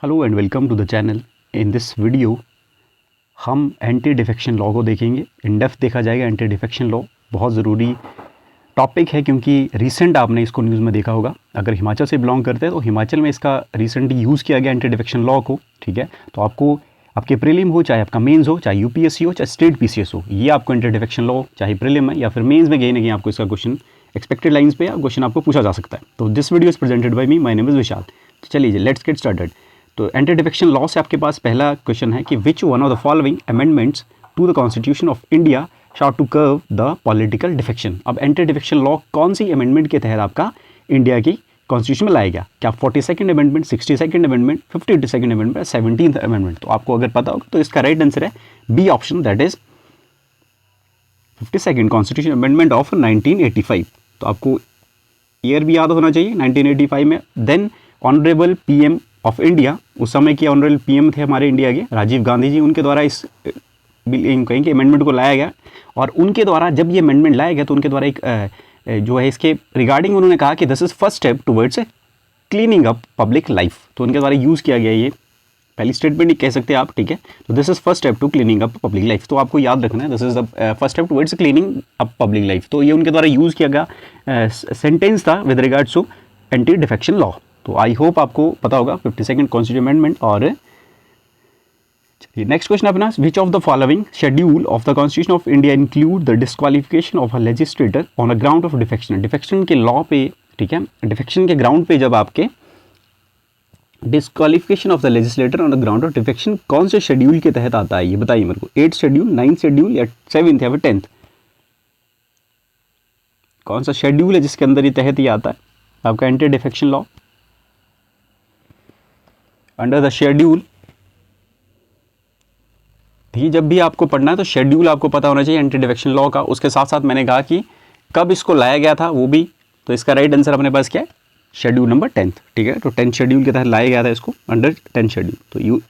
Hello and welcome to the channel. In this video हम anti defection law को देखेंगे। In depth देखा जाएगा। एंटी डिफेक्शन लॉ बहुत ज़रूरी टॉपिक है क्योंकि रिसेंट आपने इसको न्यूज़ में देखा होगा। अगर हिमाचल से बिलोंग करते हैं तो हिमाचल में इसका रिसेंटली यूज़ किया गया एंटी डिफेक्शन लॉ को। ठीक है, तो आपको आपके प्रीलिम हो, चाहे आपका मेंस हो, चाहे यूपीएससी हो, चाहे स्टेट पीसीएस हो, ये आपको एंटी डिफेक्शन लॉ चाहे प्रीलिम है या फिर मेंस में कहीं ना कहीं आपको इसका क्वेश्चन एक्सपेक्टेड लाइंस पे या क्वेश्चन आपको पूछा जा सकता है। तो this video is presented by me, my name is Vishal. तो चलिए लेट्स गेट स्टार्टेड। तो एंटी डिफेक्शन लॉ से आपके पास पहला क्वेश्चन है कि which one of the following amendments to the constitution of India sought to curb the political defection. अब एंटी डिफेक्शन लॉ कौन सी अमेंडमेंट के तहत आपका इंडिया की कॉन्स्टिट्यूशन में लाया गया? क्या 42nd amendment, 62nd amendment, 52nd amendment, 17th amendment? तो आपको अगर पता होगा तो इसका राइट आंसर है B option, that is 52nd constitution amendment of 1985। तो आपको ईयर भी याद होना चाहिए 1985 में। Then honourable PM of India, उस समय के ऑनरेबल पीएम थे हमारे इंडिया के राजीव गांधी जी, उनके द्वारा इस कहीं के अमेंडमेंट को लाया गया। और उनके द्वारा जब ये अमेंडमेंट लाया गया तो उनके द्वारा एक जो है इसके रिगार्डिंग उन्होंने कहा कि this is first step towards cleaning up public life. तो उनके द्वारा यूज़ किया गया ये पहली स्टेटमेंट ही कह सकते हैं आप। ठीक है, तो this is first step to cleaning up public life. तो आपको याद रखना है this is the first step towards cleaning up public life. तो ये उनके द्वारा यूज़ किया गया सेंटेंस था with regards to anti defection law. तो आई होप आपको पता होगा 52nd कॉन्स्टिट्यूशन अमेंडमेंट। और चलिए नेक्स्ट क्वेश्चन अपना, which of the following schedule of the constitution of India include the disqualification of a legislator on a ground of defection. Defection के law पे, ठीक है, डिफेक्शन के ग्राउंड पे जब आपके disqualification of the legislator on the ground of defection कौन से शेड्यूल के तहत आता है ये बताइए मेरे को। 8th शेड्यूल, 9th शेड्यूल या 7th या फिर 10th? कौन सा शेड्यूल है जिसके अंदर ये तहत ही आता है आपका anti defection law? Under the schedule, देखिए जब भी आपको पढ़ना है तो शेड्यूल आपको पता होना चाहिए एंटी डिफेक्शन लॉ का। उसके साथ साथ मैंने कहा कि कब इसको लाया गया था वो भी। तो इसका राइट आंसर अपने पास क्या है? Schedule number 10th। ठीक है, तो 10th शेड्यूल के तहत लाया गया था इसको, अंडर 10th शेड्यूल। तो यू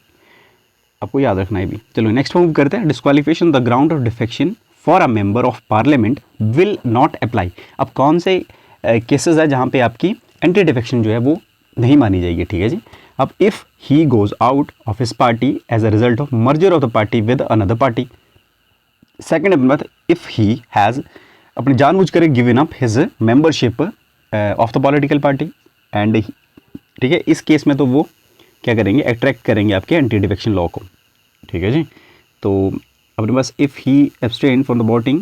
आपको याद रखना है भी। चलो नेक्स्ट मूव करते हैं। Disqualification the ground of defection for a member of parliament will not apply. अब कौन से केसेस है जहाँ पे आपकी एंटी डिफेक्शन जो है वो नहीं मानी जाएगी? ठीक है जी। अब if he goes out of his party as a result of merger of the party with another party. Second मतलब इफ़ ही हैज़ अपने जानबूझकर given up his membership of the political party and, ठीक है, इस case में तो वो क्या करेंगे? अट्रैक्ट करेंगे आपके एंटी डिफेक्शन लॉ को। ठीक है जी। तो अपने पास if he abstain from the voting,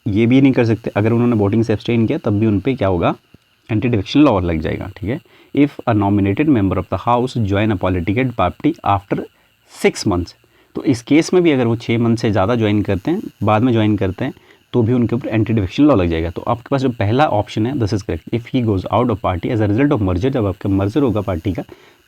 ये भी नहीं कर सकते। अगर उन्होंने वोटिंग से एब्सटेन किया तब भी उन पर क्या होगा? एंटी डिफेक्शन लॉ लग जाएगा। ठीक है। If a nominated member of the house join a political party after 6 months, तो इस केस में भी अगर वो 6 मंथ से ज़्यादा ज्वाइन करते हैं, बाद में ज्वाइन करते हैं, तो भी उनके ऊपर एंटी डिफेक्शन लॉ लग जाएगा। तो आपके पास जो पहला ऑप्शन है this is correct. If he goes out of party as a result of merger, जब आपका मर्जर होगा पार्टी का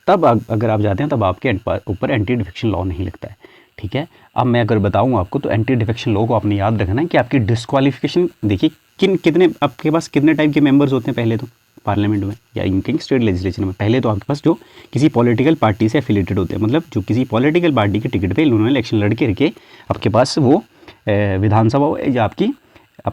तब अगर आप जाते हैं तब आपके ऊपर एंटी डिफेक्शन लॉ नहीं लगता है। ठीक है। अब मैं अगर बताऊँ आपको तो एंटी डिफेक्शन लॉ को आपने याद रखना है कि आपकी डिस्क्वालिफिकेशन, देखिए कितने आपके पास कितने टाइप के मेंबर्स होते हैं पहले तो पार्लियामेंट में या इनके स्टेट लेजिस्लेचर में। पहले तो आपके पास जो किसी पॉलिटिकल पार्टी से एफिलेटेड होते हैं, मतलब जो किसी पॉलिटिकल पार्टी के टिकट पे उन्होंने इलेक्शन लड़ के रखे, आपके पास वो विधानसभा हो या आपके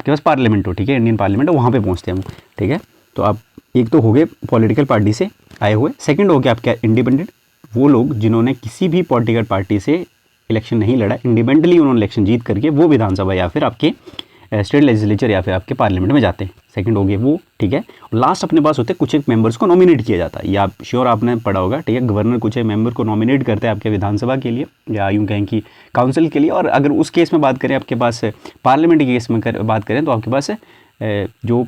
पास पार्लियामेंट हो, ठीक है, इंडियन पार्लियामेंट हो, वहाँ पे पहुँचते हैं वो। ठीक है, तो आप एक तो हो गए पॉलिटिकल पार्टी से आए हुए, सेकेंड हो गया आपका इंडिपेंडेंट, वो लोग जिन्होंने किसी भी पॉलिटिकल पार्टी से इलेक्शन नहीं लड़ा, इंडिपेंडेंटली उन्होंने इलेक्शन जीत करके वो विधानसभा या फिर आपके स्टेट लेजिस्लेचर या फिर आपके पार्लियामेंट में जाते हैं। सेकंड हो गए वो। ठीक है, और लास्ट अपने पास होते हैं कुछ एक मेंबर्स को नॉमिनेट किया जाता है। ये आप श्योर आपने पढ़ा होगा। ठीक है, गवर्नर कुछ एक मेंबर को नॉमिनेट करते हैं आपके विधानसभा के लिए या यूँ कहें कि काउंसिल के लिए। और अगर उस केस में बात करें आपके पास पार्लियामेंट के केस में बात करें तो आपके पास जो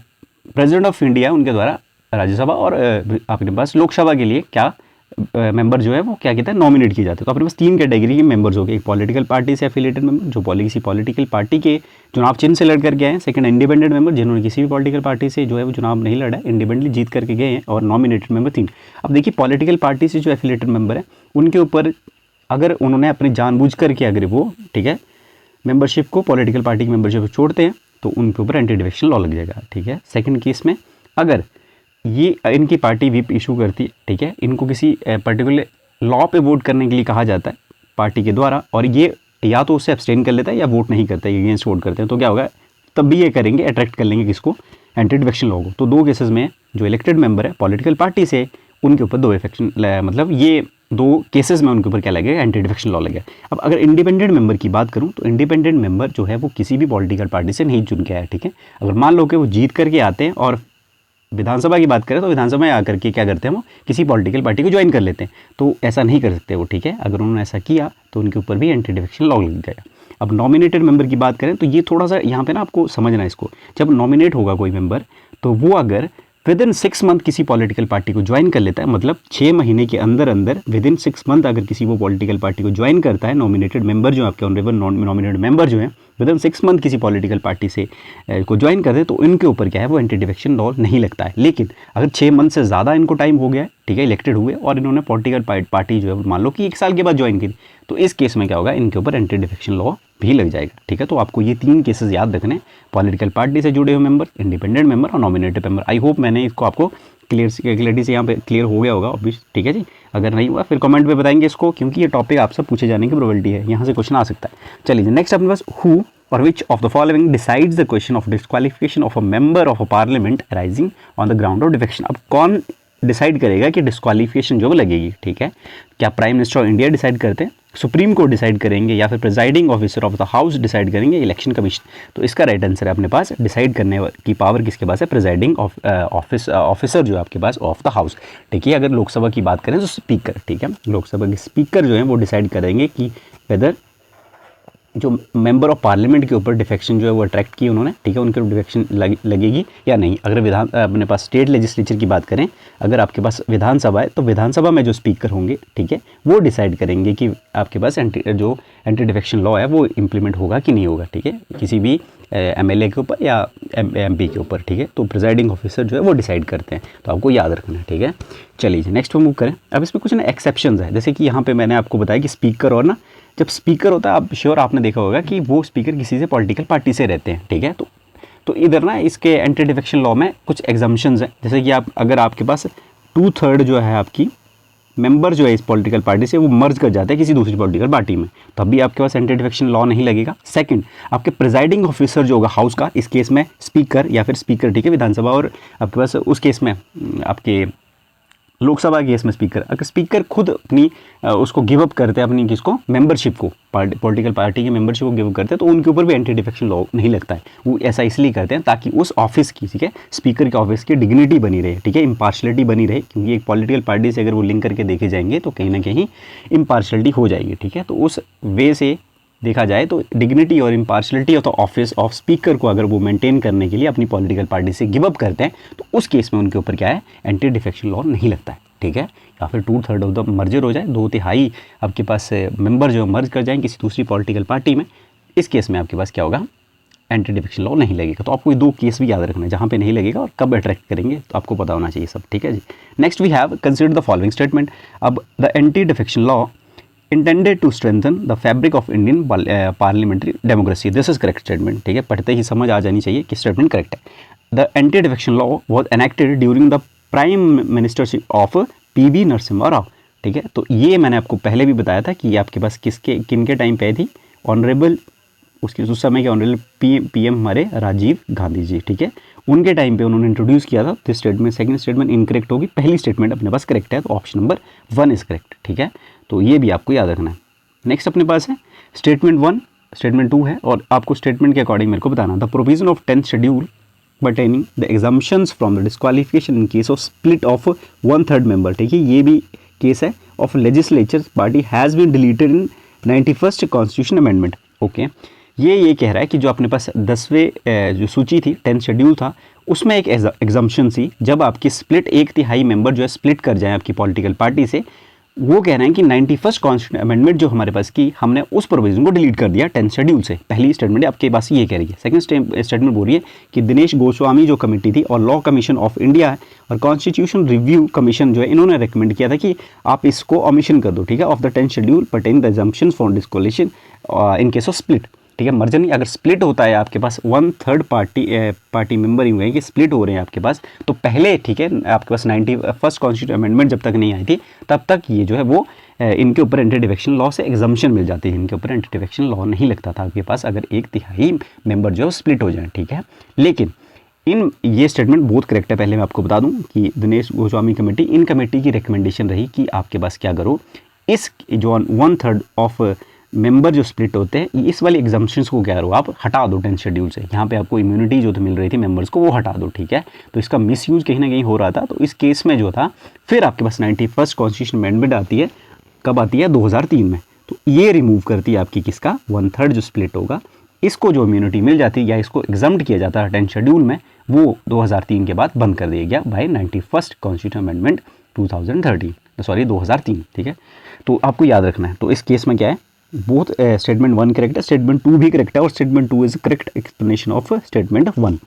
प्रेसिडेंट ऑफ इंडिया उनके द्वारा राज्यसभा और अपने पास लोकसभा के लिए क्या मेंबर जो है वो क्या कहता है? नॉमिनेट किए जाते हैं। तो अपने पास 3 कैटेगरी के मेंबर्स हो गए। एक पॉलिटिकल पार्टी से एफिलेटेड मेंबर जो किसी पॉलिटिकल पार्टी के चुनाव चिन्ह से लड़ कर गए हैं। सेकंड इंडिपेंडेंट मेंबर जिन्होंने किसी भी पॉलिटिकल पार्टी से जो है वो चुनाव नहीं लड़ा है, इंडिपेंडेंटली जीत करके गए हैं। और नॉमिनेटेड मेंबर 3। अब देखिए पॉलिटिकल पार्टी से जो एफिलेटेड मेंबर है उनके ऊपर अगर उन्होंने अपनी जानबूझ करके अगर वो, ठीक है, मेंबरशिप को पॉलिटिकल पार्टी की मेंबरशिप छोड़ते हैं तो उनके ऊपर एंटी डिफेक्शन लॉ लग जाएगा। ठीक है। सेकंड केस में अगर ये इनकी पार्टी व्हिप इशू करती है, ठीक है, इनको किसी पर्टिकुलर लॉ पे वोट करने के लिए कहा जाता है पार्टी के द्वारा, और ये या तो उससे अब्सटेन कर लेता है या वोट नहीं करता है, अगेंस्ट वोट करते हैं, तो क्या होगा? तब भी ये करेंगे, अट्रैक्ट कर लेंगे किसको? एंटी डिफेक्शन लॉ को। तो 2 केसेस में जो इलेक्टेड मेंबर है पॉलिटिकल पार्टी से, उनके ऊपर 2 इफेक्शन, मतलब ये दो केसेस में उनके ऊपर क्या लगेगा, एंटी डिफेक्शन लॉ लगेगा। अब अगर इंडिपेंडेंट मेंबर की बात करूं तो इंडिपेंडेंट मेंबर जो है वो किसी भी पॉलिटिकल पार्टी से नहीं चुन के आया, ठीक है। अगर मान लो कि वो जीत करके आते हैं और विधानसभा की बात करें तो विधानसभा में आकर के क्या करते हैं, वो किसी पॉलिटिकल पार्टी को ज्वाइन कर लेते हैं, तो ऐसा नहीं कर सकते वो, ठीक है। अगर उन्होंने ऐसा किया तो उनके ऊपर भी एंटी डिफेक्शन लॉ लग जाएगा। अब नॉमिनेटेड मेंबर की बात करें तो ये थोड़ा सा यहाँ पे ना आपको समझना है इसको, जब नॉमिनेट होगा कोई मेंबर तो वो अगर विद इन 6 मंथ किसी पॉलिटिकल पार्टी को ज्वाइन कर लेता है, मतलब 6 महीने के अंदर अंदर विद इन 6 मंथ अगर किसी वो पॉलिटिकल पार्टी को ज्वाइन करता है, नॉमिनेटेड मेंबर जो आपके ऑनरेबल नॉमिनेटेड मेंबर जो है विद इन 6 मंथ किसी पॉलिटिकल पार्टी से को ज्वाइन करते हैं तो इनके ऊपर क्या है, वो एंटी डिफेक्शन लॉ नहीं लगता है। लेकिन अगर 6 मंथ से ज़्यादा इनको टाइम हो गया है, ठीक है, इलेक्टेड हुए और इन्होंने पॉलिटिकल पार्टी जो है मान लो कि 1 साल के बाद ज्वाइन की, तो इस केस में क्या होगा, इनके ऊपर एंटी डिफेक्शन लॉ भी लग जाएगा, ठीक है। तो आपको ये 3 केसेस याद रखने, पॉलिटिकल पार्टी से जुड़े हुए मेंबर, इंडिपेंडेंट मेंबर और नॉमिनेटेड मेंबर। आई होप मैंने इसको आपको क्लियरिटी से यहाँ पे क्लियर हो गया होगा ऑब्वियस, ठीक है जी। अगर नहीं हुआ फिर कमेंट में बताएंगे इसको, क्योंकि ये टॉपिक आपसे पूछे जाने की प्रोबेबिलिटी है, यहाँ से क्वेश्चन आ सकता है। चलिए नेक्स्ट अपने पास, हु और which of the following decides the question of disqualification of a member of a parliament arising on the ground of defection. अब कौन डिसाइड करेगा कि डिस्क्वालिफिकेशन जो लगेगी, ठीक है, क्या prime minister of India decide करते हैं, सुप्रीम कोर्ट डिसाइड करेंगे, या फिर presiding officer of the house decide करेंगे, इलेक्शन कमीशन। तो इसका राइट आंसर है अपने पास, डिसाइड करने की पावर किसके पास है, प्रिजाइडिंग ऑफिसर जो है आपके पास ऑफ द हाउस, ठीक है। अगर लोकसभा की बात करें तो स्पीकर, ठीक है, लोकसभा के स्पीकर जो है वो डिसाइड करेंगे कि वेदर जो मेंबर ऑफ पार्लियामेंट के ऊपर डिफेक्शन जो है वो अट्रैक्ट की उन्होंने, ठीक है, उनके ऊपर डिफेक्शन लगेगी या नहीं। अगर अपने पास स्टेट लेजिस्लेचर की बात करें, अगर आपके पास विधानसभा है तो विधानसभा में जो स्पीकर होंगे, ठीक है, वो डिसाइड करेंगे कि आपके पास एंटी डिफेक्शन लॉ है वो इम्प्लीमेंट होगा कि नहीं होगा, ठीक है, किसी भी एमएलए के ऊपर या एमपी के ऊपर, ठीक है। तो प्रिजाइडिंग ऑफिसर जो है वो डिसाइड करते हैं, तो आपको याद रखना है, ठीक है। चलिए नेक्स्ट में मूव करें। अब इसमें कुछ ना एक्सेप्शंस है, जैसे कि यहाँ पे मैंने आपको बताया कि स्पीकर, और ना जब स्पीकर होता है, आप श्योर आपने देखा होगा कि वो स्पीकर किसी से पॉलिटिकल पार्टी से रहते हैं, ठीक है। तो इधर ना इसके एंटी डिफेक्शन लॉ में कुछ एग्जाम्पशंस हैं, जैसे कि अगर आपके पास 2/3 जो है आपकी मेंबर जो है इस पॉलिटिकल पार्टी से वो मर्ज कर जाते हैं किसी दूसरी पॉलिटिकल पार्टी में, तब भी आपके पास एंटी डिफेक्शन लॉ नहीं लगेगा। सेकंड, आपके प्रिजाइडिंग ऑफिसर जो होगा हाउस का, इस केस में स्पीकर या फिर स्पीकर, ठीक है, विधानसभा, और आपके पास उस केस में आपके लोकसभा केस में स्पीकर, अगर स्पीकर खुद अपनी उसको गिव अप करते हैं, अपनी किसको, मेंबरशिप को, पॉलिटिकल पार्टी की मेंबरशिप को गिव अप करते हैं, तो उनके ऊपर भी एंटी डिफेक्शन लॉ नहीं लगता है। वो ऐसा इसलिए करते हैं ताकि उस ऑफिस की, ठीक है, स्पीकर के ऑफिस की डिग्निटी बनी रहे, ठीक है, इम्पार्शलिटी बनी रहे, क्योंकि एक पॉलिटिकल पार्टी से अगर वो लिंक करके देखे जाएंगे तो कहीं ना कहीं इम्पार्शलिटी हो जाएगी, ठीक है। तो उस वे से देखा जाए तो डिग्निटी और impartiality of the office of speaker को अगर वो मेंटेन करने के लिए अपनी पॉलिटिकल पार्टी से गिव अप करते हैं, तो उस केस में उनके ऊपर क्या है, एंटी डिफेक्शन लॉ नहीं लगता है, ठीक है। या फिर 2/3 ऑफ द मर्जर हो जाए, 2/3 आपके पास मेंबर जो मर्ज कर जाएं किसी दूसरी पॉलिटिकल पार्टी में, इस केस में आपके पास क्या होगा, एंटी डिफेक्शन लॉ नहीं लगेगा। तो आपको ये 2 केस भी याद रखना है, जहाँ पे नहीं लगेगा और कब अट्रैक्ट करेंगे, तो आपको पता होना चाहिए सब, ठीक है जी। Next we have consider the following statement. अब the anti defection law intended to strengthen the fabric of Indian parliamentary democracy, this is correct statement, ठीक है, पढ़ते ही समझ आ जानी चाहिए कि स्टेटमेंट करेक्ट है। The anti defection law was enacted during the prime ministership of PV Narasimha Rao, ठीक है। तो ये मैंने आपको पहले भी बताया था कि ये आपके पास किन के टाइम पे थी, ऑनरेबल उसके उस समय के ऑनरेबल पीएम हमारे राजीव गांधी जी, ठीक है, उनके टाइम पे उन्होंने इंट्रोड्यूस किया था। तो स्टेटमेंट, सेकंड स्टेटमेंट इनकरेक्ट होगी, पहली स्टेटमेंट अपने पास करेक्ट है, तो ऑप्शन नंबर 1 इज करेक्ट, ठीक है। तो ये भी आपको याद रखना है। नेक्स्ट अपने पास है स्टेटमेंट 1, स्टेटमेंट 2 है, और आपको स्टेटमेंट के अकॉर्डिंग मेरे को बताना था provision of 10th schedule pertaining the exemptions from the disqualification in case of split of 1/3 member, ठीक है, ये भी केस है of legislature party has been deleted in 91st constitution amendment, okay. ये कह रहा है कि जो अपने पास 10वें जो सूची थी, 10th शेड्यूल था, उसमें एक एग्जम्पशन थी, जब आपकी स्प्लिट 1/3 मेंबर जो है स्प्लिट कर जाए आपकी पॉलिटिकल पार्टी से, वो कह रहे हैं कि 91st कॉन्स्टिट्यूशन अमेंडमेंट जो हमारे पास की, हमने उस प्रोविजन को डिलीट कर दिया 10th शेड्यूल से। पहली स्टेटमेंट आपके पास ये कह रही है। सेकंड स्टेटमेंट बोल रही है कि दिनेश गोस्वामी जो कमेटी थी और लॉ कमीशन ऑफ इंडिया और कॉन्स्टिट्यूशन रिव्यू कमीशन जो है, इन्होंने रिकमेंड किया था कि आप इसको ओमिशन कर दो, ठीक है, of the 10th schedule pertaining the exemptions for disqualification in case of split, ठीक है, मर्जर नहीं, अगर स्प्लिट होता है आपके पास 1/3 पार्टी मेंबर ही हुए हैं कि स्प्लिट हो रहे हैं आपके पास, तो पहले, ठीक है, आपके पास 91st कॉन्स्टिट्यूशन अमेंडमेंट जब तक नहीं आई थी, तब तक ये जो है वो इनके ऊपर एंटी डिफेक्शन लॉ से एग्जम्पशन मिल जाती है, इनके ऊपर एंटी डिफेक्शन लॉ नहीं लगता था आपके पास अगर 1/3 मेंबर जो है स्प्लिट हो जाए, ठीक है। लेकिन ये स्टेटमेंट बहुत करेक्ट है। पहले मैं आपको बता दूं कि दिनेश गोस्वामी कमेटी, इन कमेटी की रिकमेंडेशन रही कि आपके पास क्या करो, इस जो 1/3 ऑफ मेंबर जो स्प्लिट होते हैं, इस वाले एग्जाम्पशंस को क्या करो, आप हटा दो 10th शेड्यूल से। यहाँ पे आपको इम्यूनिटी जो तो मिल रही थी मेंबर्स को, वो हटा दो, ठीक है। तो इसका मिसयूज कहीं ना कहीं हो रहा था। तो इस केस में जो था, फिर आपके पास 91st कॉन्स्टिट्यूशन अमेंडमेंट आती है। कब आती है? 2003 में। तो ये रिमूव करती है आपकी किसका? 1/3 जो स्प्लिट होगा, इसको जो इम्यूनिटी मिल जाती है या इसको एग्जाम्प्ट किया जाता है 10th शेड्यूल में, वो 2003 के बाद बंद कर दिया गया बाय 91st कॉन्स्टिट्यूशन अमेंडमेंट 2003, ठीक है। तो आपको याद रखना है। तो इस केस में क्या है, बोथ स्टेटमेंट 1 करेक्ट है, स्टेटमेंट 2 भी करेक्ट है, और statement 2 is correct explanation of statement 1।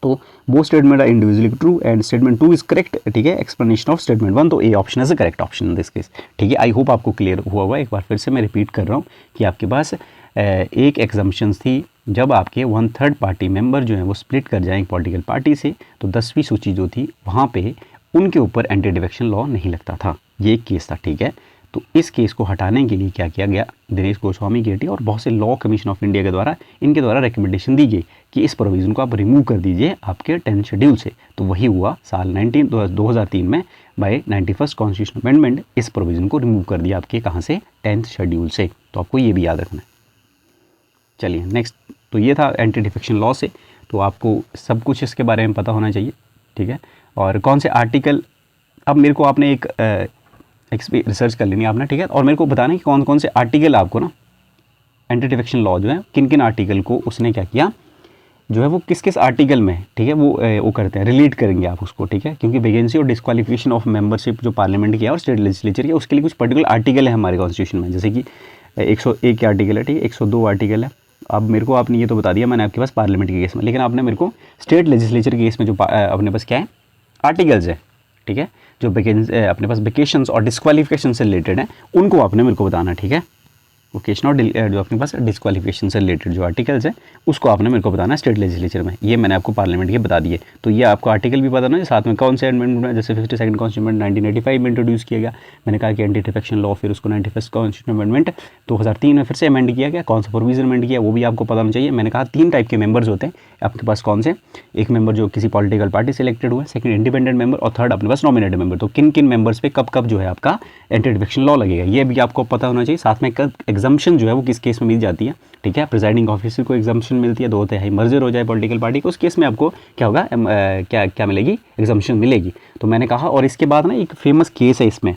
तो वो statement are individually true and statement 2 is correct, ठीक है, एक्सप्लेनेशन ऑफ स्टेटमेंट 1। तो A option is the correct option in this case, ठीक है। आई होप आपको क्लियर हुआ होगा। एक बार फिर से मैं रिपीट कर रहा हूँ कि आपके पास एक एग्जाम्पशंस थी, जब आपके 1/3 पार्टी मेंबर जो है वो स्प्लिट कर जाएं पॉलिटिकल पार्टी से, तो 10वीं सूची जो थी वहाँ पे उनके ऊपर एंटी डिफेक्शन लॉ नहीं लगता था। ये एक केस था, ठीक है। तो इस केस को हटाने के लिए क्या किया गया, दिनेश गोस्वामी कमेटी और बहुत से लॉ कमीशन ऑफ इंडिया के द्वारा, इनके द्वारा रिकमेंडेशन दी गई कि इस प्रोविज़न को आप रिमूव कर दीजिए आपके 10th शेड्यूल से। तो वही हुआ साल 2003 में बाय 91st कॉन्स्टिट्यूशन अमेंडमेंट, इस प्रोविज़न को रिमूव कर दिया आपके कहाँ से? 10th शेड्यूल से। तो आपको ये भी याद रखना है। चलिए नेक्स्ट, तो ये था एंटी डिफेक्शन लॉ से। तो आपको सब कुछ इसके बारे में पता होना चाहिए, ठीक है। और कौन से आर्टिकल, अब मेरे को आपने एक रिसर्च कर लेनी है आपने, ठीक है। और मेरे को बताना कि कौन कौन से आर्टिकल आपको ना एंटी डिफेक्शन लॉ जो है किन किन आर्टिकल को उसने क्या किया, जो है वो किस किस आर्टिकल में, ठीक है, वो करते हैं, रिलेट करेंगे आप उसको, ठीक है। क्योंकि वैकेंसी और डिस्क्वालिफिकेशन ऑफ मेंबरशिप जो पार्लियामेंट की है और स्टेट लेजिस्लेचर की, उसके लिए कुछ पर्टिकुलर आर्टिकल है हमारे कॉन्स्टिट्यूशन में, जैसे कि 101 के आर्टिकल है, ठीक है, 102 आर्टिकल है। अब मेरे को आपने ये तो बता दिया मैंने आपके पास पार्लियामेंट के केस में, लेकिन आपने मेरे को स्टेट लेजिस्लेचर के केस में जो अपने पास क्या है आर्टिकल्स है, ठीक है, जो अपने पास वेकेशंस और डिस्क्वालिफिकेशन से रिलेटेड है, उनको आपने मेरे को बताना, ठीक है। वोकेशन और जो अपने पास डिस्क्वालिफिकेशन से रिलेटेड जो आर्टिकल्स है, उसको आपने मेरे को बताना स्टेट लेजिस्लेचर में। ये मैंने आपको पार्लियामेंट के बता दिए। तो ये आपको आर्टिकल भी बताना है, साथ में कौन से अमेंडमेंट में, जैसे 52nd कॉन्स्टिट्यूशन 1985 में इंट्रोड्यूस किया गया, मैंने कहा कि एंटी डिफेक्शन लॉ, फिर उसको 91st कॉन्स्टिट्यूशन अमेंडमेंट 2003 में फिर से अमेंड किया गया, कौन सा प्रोविजन अमेंड किया वो भी आपको पता होना चाहिए। मैंने कहा 3 टाइप के मेंबर्स होते हैं आपके पास, कौन से, एक मेंबर जो किसी पॉलिटिकल पार्टी से इलेक्टेड हुआ है, सेकंड इंडिपेंडेंट मेंबर, और थर्ड अपने पास नॉमिनेटेड मेंबर। तो किन किन मेंबर्स पे कब कब जो है आपका एंटी डिफेक्शन लॉ लगेगा, ये भी आपको पता होना चाहिए। साथ में कब एग्जाम्पशन जो है वो किस केस में मिल जाती है, ठीक है। प्रिजाइडिंग ऑफिसर को एग्जाम्पशन मिलती है, 2/3 मर्जर हो जाए पॉलिटिकल पार्टी को, उस केस में आपको क्या होगा, क्या मिलेगी, एग्जाम्पशन मिलेगी। तो मैंने कहा, और इसके बाद ना एक फेमस केस है इसमें,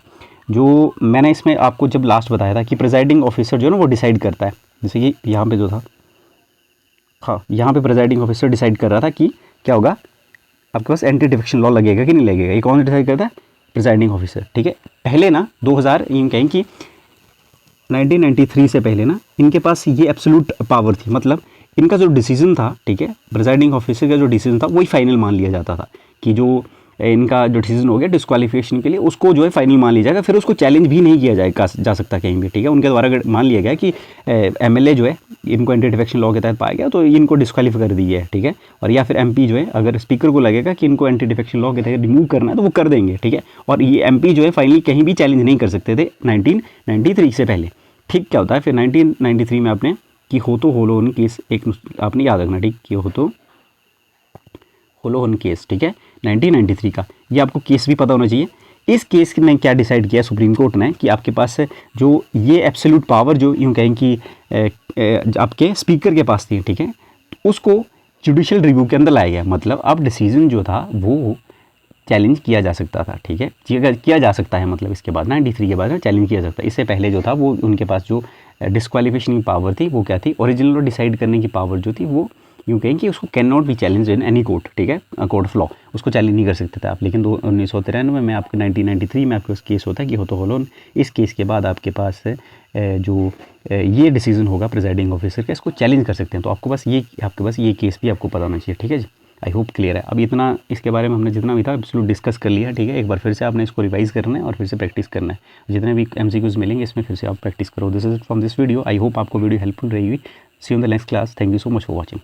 जो मैंने इसमें आपको जब लास्ट बताया था कि प्रिजाइडिंग ऑफिसर जो है ना वो डिसाइड करता है, जैसे कि यहाँ पे जो था, हाँ, यहाँ पे प्रिजाइडिंग ऑफिसर डिसाइड कर रहा था कि क्या होगा, आपके पास एंटी डिफेक्शन लॉ लगेगा कि नहीं लगेगा। ये कौन डिसाइड करता है? प्रिजाइडिंग ऑफिसर, ठीक है। पहले ना 2000 यूँ कहें कि 1993 से पहले ना इनके पास ये एब्सोल्यूट पावर थी, मतलब इनका जो डिसीजन था, ठीक है, प्रिजाइडिंग ऑफिसर का जो डिसीजन था वही फाइनल मान लिया जाता था, कि जो इनका जो डिसीजन हो गया डिस्क्वालिफिकेशन के लिए, उसको जो है फाइनल मान लिया जाएगा, फिर उसको चैलेंज भी नहीं किया जा सकता कहीं भी, ठीक है। उनके द्वारा अगर मान लिया गया कि एमएलए जो है इनको एंटी डिफेक्शन लॉ के तहत पाया गया तो इनको डिस्क्वालीफाई कर दी है, ठीक है। और या फिर एमपी जो है, अगर स्पीकर को लगेगा कि इनको एंटी डिफेक्शन लॉ के तहत रिमूव करना है तो वो कर देंगे, ठीक है। और ये एमपी जो है फाइनली कहीं भी चैलेंज नहीं कर सकते थे 1993 से पहले, ठीक। क्या होता है फिर 1993 में आपने कि होलोहन केस, एक आपने याद रखना, ठीक, कि होलोहन केस, ठीक है, 1993 का, ये आपको केस भी पता होना चाहिए। इस केस ने क्या डिसाइड किया सुप्रीम कोर्ट ने, कि आपके पास जो ये एब्सोल्यूट पावर जो यूँ कहें कि आपके स्पीकर के पास थी, ठीक है, उसको जुडिशियल रिव्यू के अंदर लाया गया। मतलब अब डिसीजन जो था वो चैलेंज किया जा सकता था, ठीक है, किया जा सकता है, मतलब इसके बाद 93 के बाद चैलेंज किया जा सकता है। इससे पहले जो था वो उनके पास जो डिस्क्वालिफिकेशन की पावर थी वो क्या थी, ओरिजिनल और डिसाइड करने की पावर जो थी वो यूँ कहें कि उसको can not be challenge in any court, ठीक है, कोर्ट ऑफ लॉ, उसको चैलेंज नहीं कर सकते थे आप। लेकिन 1993 में आपके 1993 में आपके केस होता है कि होलोहन, इस केस के बाद आपके पास जो ये डिसीजन होगा प्रिजाइडिंग ऑफिसर का, इसको चैलेंज कर सकते हैं। तो आपके पास ये केस भी आपको पता होना चाहिए, ठीक है जी। आई होप क्लियर है। अब इतना इसके बारे में हमने जितना भी था एब्सोल्यूट डिस्कस कर लिया, ठीक है। एक बार फिर से आपने इसको रिवाइज करना है और फिर से प्रैक्टिस करना है। जितने भी MCQs मिलेंगे इसमें फिर से आप प्रैक्टिस करो। This is from this video. I hope आपको वीडियो हेल्पफुल रहेगी। See you in the next class. Thank you so much for watching.